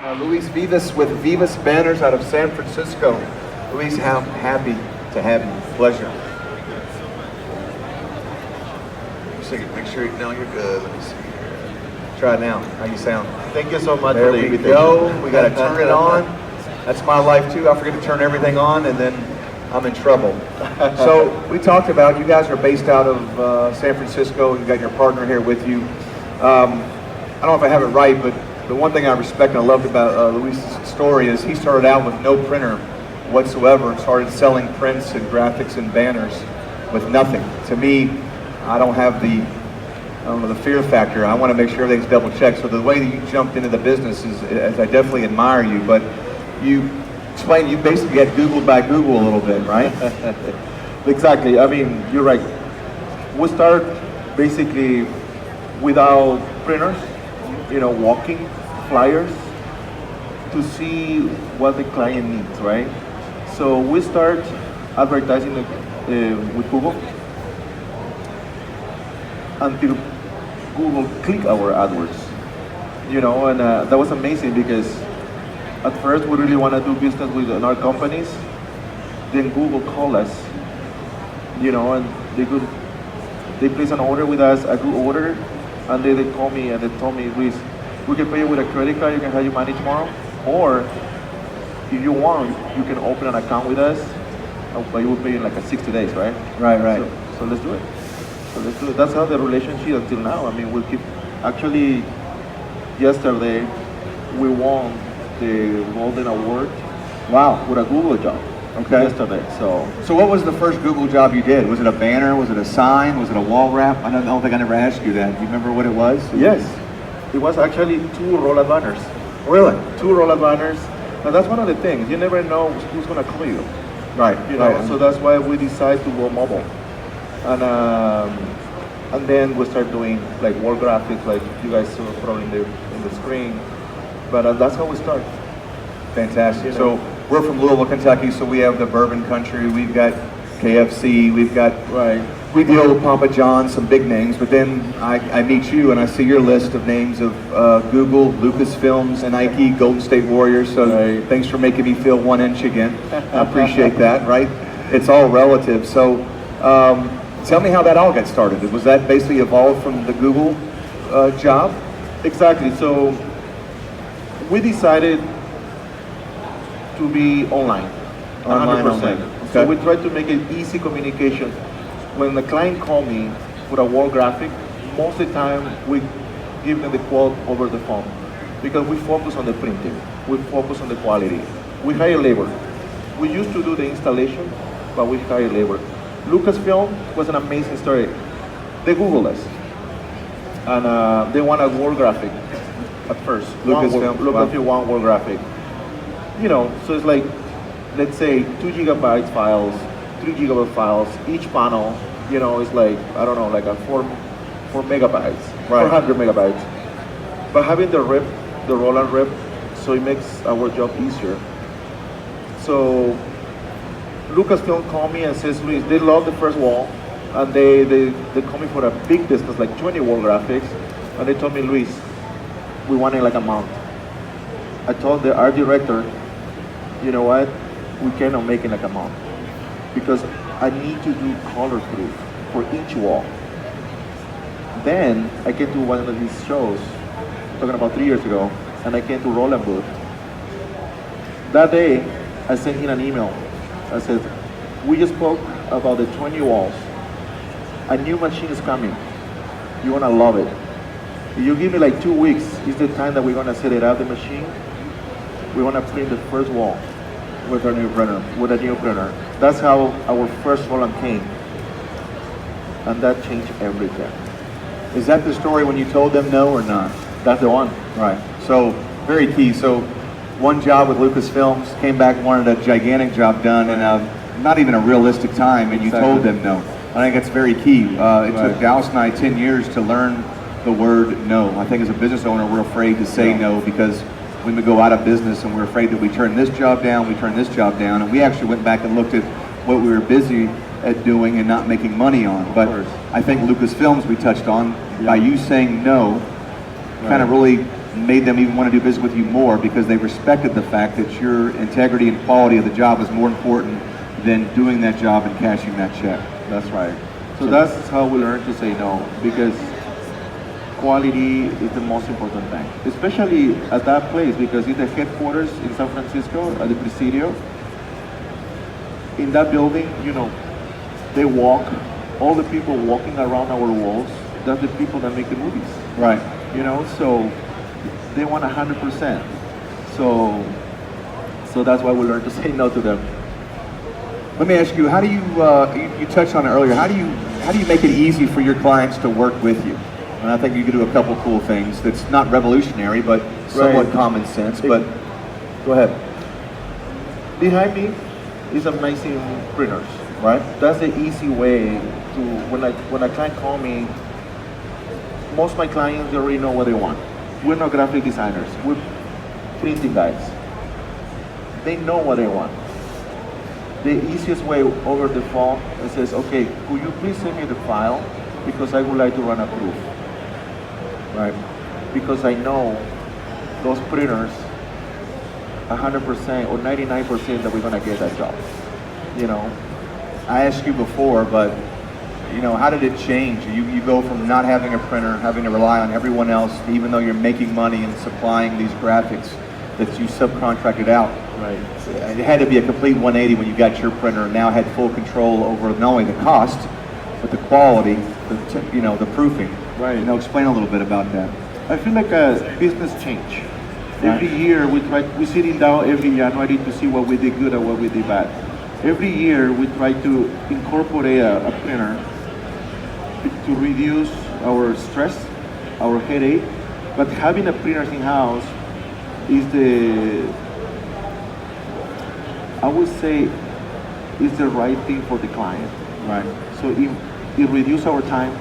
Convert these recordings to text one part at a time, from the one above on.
Luis Vivas with Vivas Banners out of San Francisco. Luis, how happy to have you. Pleasure. Make sure you know you're good. Let me see here. Try it now. How you sound? Thank you so much There for the we invitation. go. We got to turn it on. That's my life too. I forget to turn everything on, and then I'm in trouble. So we talked about, you guys are based out of San Francisco. You got your partner here with you. I don't know if I have it right, but the one thing I respect and I loved about Luis's story is he started out with no printer whatsoever and started selling prints and graphics and banners with nothing. To me, I don't have the fear factor. I want to make sure everything's double checked. So the way that you jumped into the business is I definitely admire you, but you explained you basically got Googled by Google a little bit, right? Exactly. I mean, you're right. We start basically without printers, walking flyers to see what the client needs, right? So we start advertising with Google until Google click our AdWords, and that was amazing because at first we really want to do business with our companies. Then Google called us, and they place an order with us, a good order, and they call me and they told me, Luis, we can pay you with a credit card, you can have your money tomorrow, or if you want, you can open an account with us, but you will pay in like 60 days, right? Right. So let's do it. That's how the relationship until now. I mean, actually, yesterday, we won the Golden Award. Wow. With a Google job. Okay. Yesterday, So what was the first Google job you did? Was it a banner? Was it a sign? Was it a wall wrap? I don't think I never asked you that. Do you remember what it was? Yes. It was actually 2 Roland banners. Really? 2 Roland banners. And that's one of the things. You never know who's going to call you. Right. Right. So that's why we decided to go mobile. And then we start doing like wall graphics, like you guys saw probably in the screen. But that's how we start. Fantastic. So we're from Louisville, Kentucky, so we have the bourbon country. We've got KFC. We've got, we deal with Papa John's, some big names. But then I meet you and I see your list of names of Google, Lucasfilms, Nike, Golden State Warriors. So thanks for making me feel 1 inch again. I appreciate that, right? It's all relative. So tell me how that all got started. Was that basically evolved from the Google job? Exactly. So we decided to be online, 100%. Okay. So we tried to make it easy communication. When the client called me for a wall graphic, most of the time we give them the quote over the phone because we focus on the printing, we focus on the quality. We hire labor. We used to do the installation, but we hire labor. Lucasfilm was an amazing story. They Googled us, and they want a wall graphic at first. Lucasfilm want wall graphic. So it's like, let's say 2 gigabytes files, 3 gigabyte files, each panel, is like, I don't know, like a 4 megabytes, 400 megabytes. But having the Roland rip, so it makes our job easier. So Lucasfilm called me and says, Luis, they love the first wall, and they call me for a big business, like 20 wall graphics, and they told me, Luis, we want it like a month. I told the art director, you know what, we cannot make it like a month because I need to do color proof for each wall. Then I came to one of these shows, talking about 3 years ago, and I came to Roland booth. That day, I sent him an email. I said, we just spoke about the 20 walls. A new machine is coming. You're gonna love it. If you give me like 2 weeks, is the time that we're gonna set it up, the machine. We want to print the first wall with a new printer. That's how our first Roland came, and that changed everything. Is that the story when you told them no or not? That's the one. Right. So very key. So one job with Lucasfilms, came back, wanted a gigantic job done in not even a realistic time, and you told them no. I think that's very key. It took Dallas and I 10 years to learn the word no. I think as a business owner, we're afraid to say no because when we go out of business and we're afraid that we turn this job down, and we actually went back and looked at what we were busy at doing and not making money on. But I think Lucasfilms we touched on, by you saying no, kind of really made them even want to do business with you more because they respected the fact that your integrity and quality of the job was more important than doing that job and cashing that check. That's right. So that's how we learn to say no, because quality is the most important thing, especially at that place, because it's the headquarters in San Francisco at the Presidio. In that building, you know, they walk, all the people walking around our walls, that's the people that make the movies. Right. You know, so they want 100%. So that's why we learn to say no to them. Let me ask you, how do you touched on it earlier, how do you make it easy for your clients to work with you? And I think you could do a couple cool things that's not revolutionary, but somewhat common sense, but go ahead. Behind me is amazing printers, right? That's the easy way to, when a client call me, most of my clients, they already know what they want. We're not graphic designers, we're printing guys. They know what they want. The easiest way over the phone is says, okay, could you please send me the file because I would like to run a proof, right? Because I know those printers, 100% or 99% that we're gonna get that job, you know? I asked you before, but you know, how did it change? You go from not having a printer, having to rely on everyone else, even though you're making money and supplying these graphics that you subcontracted out. Right. It had to be a complete 180 when you got your printer and now had full control over not only the cost, but the quality, the proofing. Right. You know, explain a little bit about that. I feel like a business change. Right. Every year we're sitting down every January to see what we did good and what we did bad. Every year we try to incorporate a printer to reduce our stress, our headache, but having a printer in-house is I would say, is the right thing for the client. Right. So it reduces our time,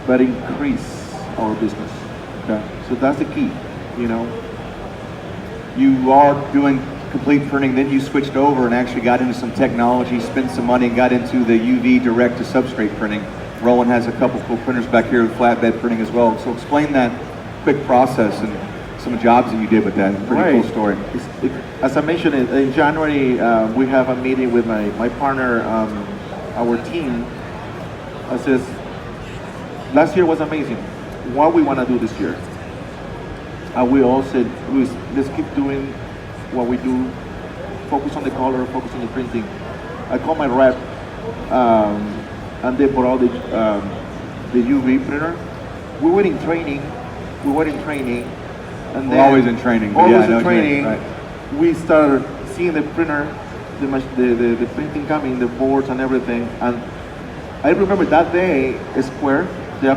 but increase our business. Okay. So that's the key, you know. You are doing complete printing, then you switched over and actually got into some technology, spent some money, and got into the UV direct to substrate printing. Roland has a couple cool printers back here with flatbed printing as well. So explain that quick process and some jobs that you did with that. Pretty cool story. As I mentioned, in January, we have a meeting with my partner, our team. I says, last year was amazing. What we want to do this year? And we all said, Luis, let's keep doing what we do. Focus on the color, focus on the printing. I called my rep, and they brought the UV printer. We were in training. And we're always in training. Always in training. Right. We started seeing the printer, the printing coming, the boards and everything. And I remember that day, Square, the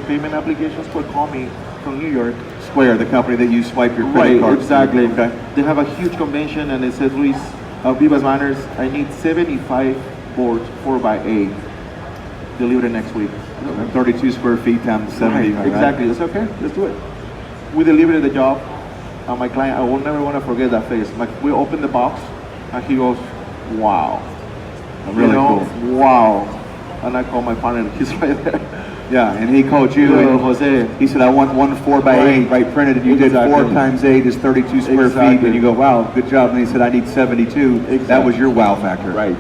payment application, Square called me from New York. Square, the company that you swipe your credit card. Exactly. Okay. They have a huge convention, and they said, Luis, Vivas banners, I need 75 boards 4x8 delivered next week. 32 square feet times 70. Right. Exactly. That's okay. Let's do it. We delivered the job, and my client, I will never want to forget that face. We opened the box, and he goes, "Wow, really cool. Wow!" And I called my partner. He's right there. Yeah, and he called you, and Jose. He said, "I want one 4x8 right printed," and you did 4 times 8 is 32 square feet, and you go, "Wow, good job." And he said, "I need 72." Exactly. That was your wow factor. Right.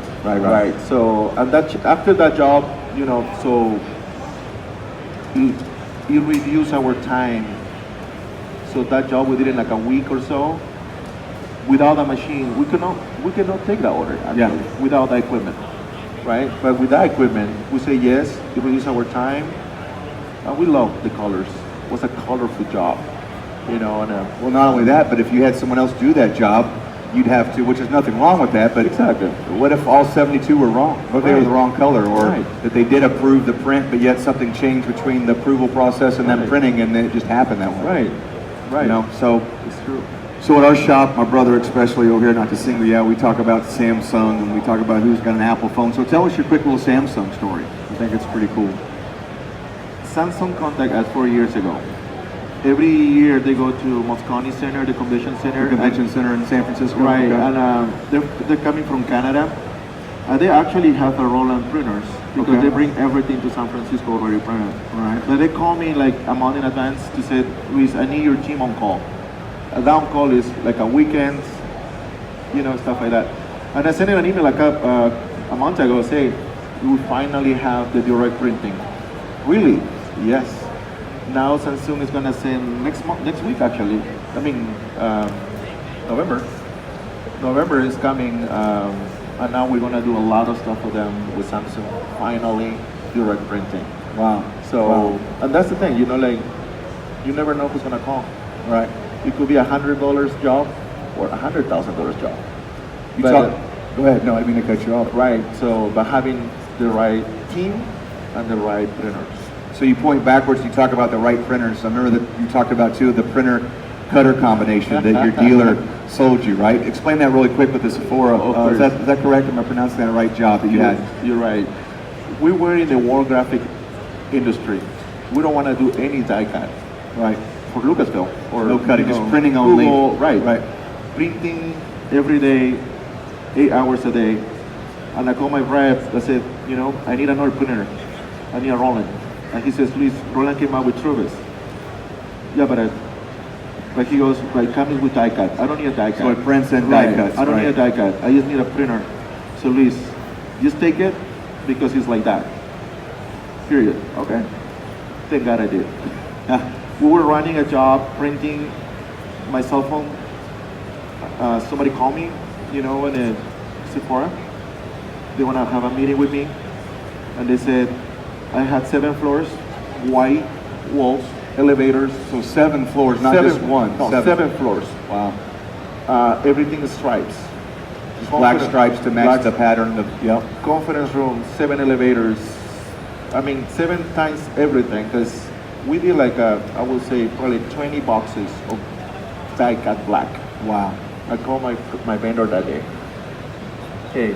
So, and after that job, you know, so it reduced our time. So that job we did in like a week or so. Without a machine, we cannot take that order. Actually, without the equipment, right? But with that equipment, we say yes. It reduces our time, and we love the colors. It was a colorful job, you know. And well, not only that, but if you had someone else do that job, you'd have to, which is nothing wrong with that. But exactly, what if all 72 were wrong? What if they were the wrong color, or that they did approve the print, but yet something changed between the approval process and then printing, and then it just happened that way? Right. You know, so it's true. So at our shop, my brother especially over here, not to single you out, we talk about Samsung and we talk about who's got an Apple phone. So tell us your quick little Samsung story. I think it's pretty cool. Samsung contacted us 4 years ago. Every year they go to Moscone Center, the convention center. The convention center in San Francisco. Right, and they're coming from Canada. They actually have a Roland printers because Okay. they bring everything to San Francisco already printed. Right. But they call me like a month in advance to say, Luis, I need your team on call. A down call is like a weekend, stuff like that. And I sent him an email like a month ago saying, we finally have the direct printing. Really? Yes. Now Samsung is gonna send next week actually. I mean, November. November is coming, and now we're gonna do a lot of stuff for them with Samsung. Finally, direct printing. Wow. So, and that's the thing, like, you never know who's gonna call. Right. It could be $100 job or $100,000 job. You But, talk. Go ahead. No, I didn't mean to cut you off. Right. So, by having the right team and the right printers. So you point backwards. You talk about the right printers. I remember that you talked about too the printer cutter combination that your dealer sold you. Right. Explain that really quick with the Sephora. Is that correct? Am I pronouncing that right? Job that you had. You're right. We were in the world graphic industry. We don't want to do any die cut. Right. For Lucasfilm or No cutting, just printing only. Google, right. Right. Printing every day, 8 hours a day. And I called my rep. I said, I need another printer. I need a Roland. And he says, Luis, Roland came out with Vivas. Yeah, but he goes, like, comes with die cut. I don't need a die cut. So it prints and Right. die cuts. I don't right. need a die cut. I just need a printer. So Luis, just take it because it's like that. Period. Okay. Thank God I did. We were running a job, printing my cell phone. Somebody called me, in a Sephora. They want to have a meeting with me. And they said, I had 7 floors, white walls, elevators. So 7 floors, not just one. No, 7 floors. Wow. Everything is stripes. Just black stripes to match the pattern of. Yep. Conference room, 7 elevators. I mean, 7 times everything, because we did like I would say probably 20 boxes of die cut black. Wow. I called my vendor that day. Hey,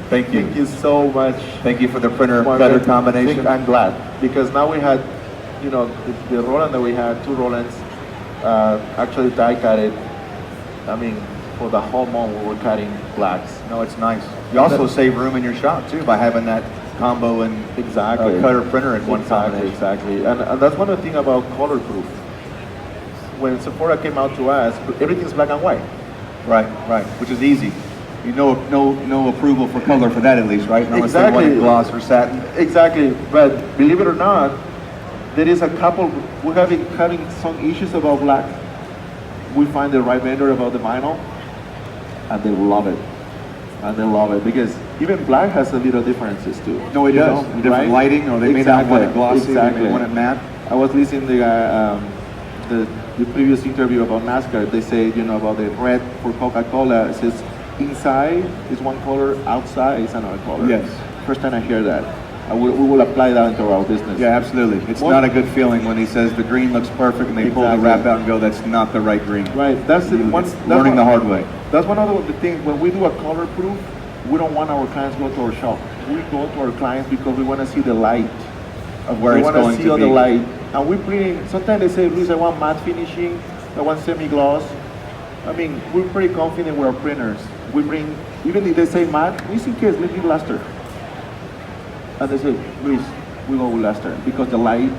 Thank you. thank you so much. Thank you for the printer Well, cutter I combination. think I'm glad because now we had, the Roland that we had, 2 Rolands, actually die cut it. I mean, for the whole month we were cutting blacks. No, it's nice. You also save room in your shop too by having that combo and Exactly. cutter printer in one Exactly, combination. exactly. And that's one of the things about color proof. When Sephora came out to us, everything's black and white. Right, right. Which is easy. You know, no approval for color for that at least, right? Unless they Exactly. want gloss or satin. Exactly, but believe it or not, there is a couple, we have been having some issues about black. We find the right vendor about the vinyl, and they love it. And they love it, because even black has a little differences too. No, it does. Different right? lighting, or they may not want it glossy, Exactly. they may want it matte. I was listening to the previous interview about NASCAR. They say, about the red for Coca-Cola. It says inside is one color, outside is another color. Yes. First time I hear that. We will apply that into our business. Yeah, absolutely. It's not a good feeling when he says the green looks perfect and they pull the Exactly. wrap out and go, that's not the right green. Right. That's the one. It's learning the hard way. That's one of the things when we do a color proof. We don't want our clients to go to our shop. We go to our clients because we want to see the light. Of where We it's want going to see to all be. the light. And we bring. Sometimes they say, Luis, I want matte finishing. I want semi-gloss. I mean, we're pretty confident with our printers. We bring, even if they say matte, we in case, let me luster. And they say, Luis, we go with luster because the light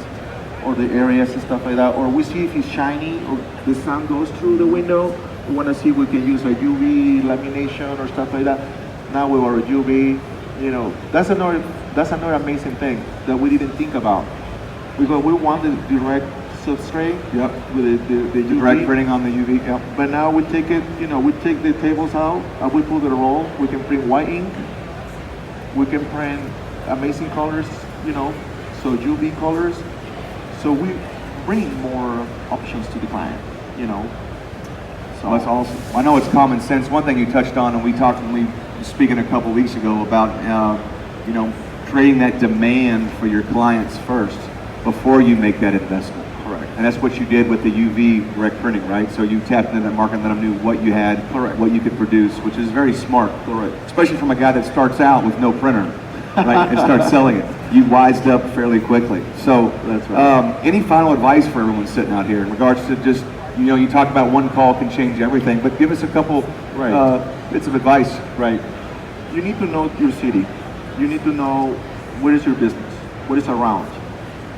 or the areas and stuff like that. Or we see if it's shiny or the sun goes through the window. We want to see if we can use a UV lamination or stuff like that. Now with our UV, that's another amazing thing that we didn't think about. Because we want the direct substrate. Yep. With the UV. Direct printing on the UV. Yep. But now we take it, we take the tables out and we put the roll. We can print white ink. We can print amazing colors, so UV colors. So we bring more options to the client, So That's awesome. I know it's common sense. One thing you touched on, and we talked when we were speaking a couple weeks ago about, creating that demand for your clients first before you make that investment. Correct. And that's what you did with the UV direct printing, right? So you tapped into that market and let them know what you had, Correct. what you could produce, which is very smart. Correct. Especially from a guy that starts out with no printer, right, and starts selling it. You wised up fairly quickly. So, That's right. Any final advice for everyone sitting out here in regards to just, you talk about one call can change everything, but give us a couple Right. bits of advice. Right. you need to know your city. You need to know what is your business, what is around.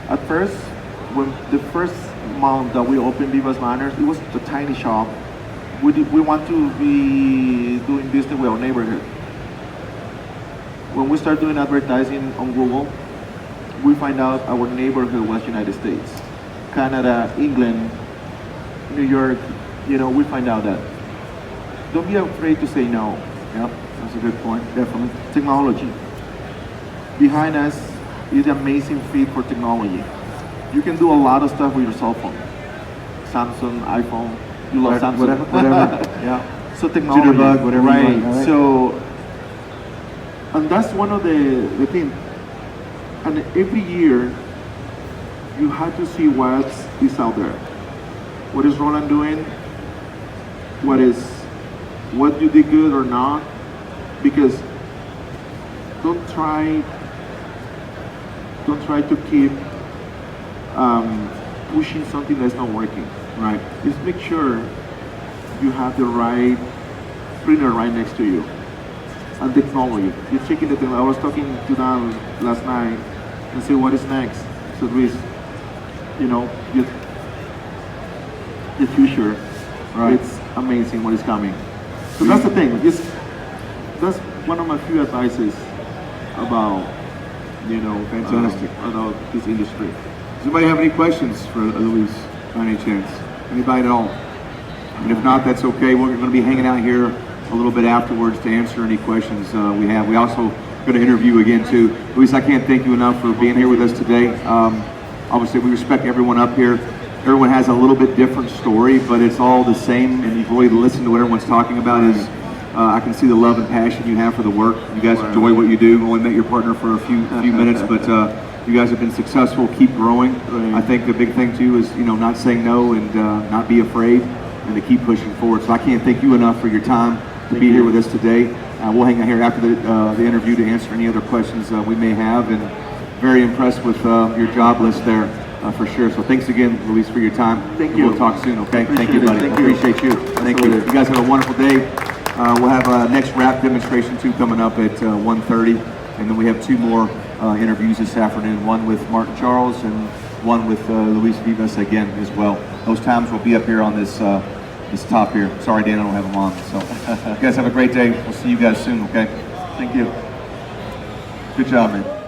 At first, when the first month that we opened Vivas Manners, it was a tiny shop. We want to be doing business with our neighborhood. When we start doing advertising on Google, we find out our neighborhood was United States, Canada, England, New York. We find out that. Don't be afraid to say no. Yep, that's a good point, definitely. Technology. Behind us is an amazing fit for technology. You can do a lot of stuff with your cell phone. Samsung, iPhone. You love Samsung. Whatever. Yeah. So technology. Jitterbug, whatever. Right. You want, all right. So, and that's one of the things. And every year, you have to see what is out there. What is Roland doing? What you did good or not? Because don't try to keep pushing something that's not working. Right. Just make sure you have the right printer right next to you. And technology. You're checking the technology. I was talking to them last night and say, what is next? So Luis, the future, Right. It's amazing what is coming. So that's the thing. That's one of my few advices about, Fantastic. about this industry. Does anybody have any questions for Luis, by any chance? Anybody at all? And if not, that's okay. We're going to be hanging out here a little bit afterwards to answer any questions we have. We also going to interview again too. Luis, I can't thank you enough for being here with us today. Obviously, we respect everyone up here. Everyone has a little bit different story, but it's all the same, and you've really listened to what everyone's talking about. Is I can see the love and passion you have for the work. You guys enjoy what you do. We only met your partner for a few minutes, but you guys have been successful. Keep growing. I think the big thing too is not saying no and not be afraid, and to keep pushing forward. So I can't thank you enough for your time to be here with us today. We'll hang out here after the interview to answer any other questions we may have, and very impressed with your job list there. For sure. So thanks again, Luis, for your time. Thank you. We'll talk soon, okay? Thank you, Appreciate it. buddy. Thank you. Appreciate you. Thank you. You guys have a wonderful day. We'll have a next rap demonstration too coming up at 1:30, and then we have two more interviews this afternoon. One with Martin Charles and one with Luis Vivas again as well. Those times will be up here on this top here. Sorry, Dan, I don't have them on. So you guys have a great day. We'll see you guys soon, okay? Thank you. Good job, man.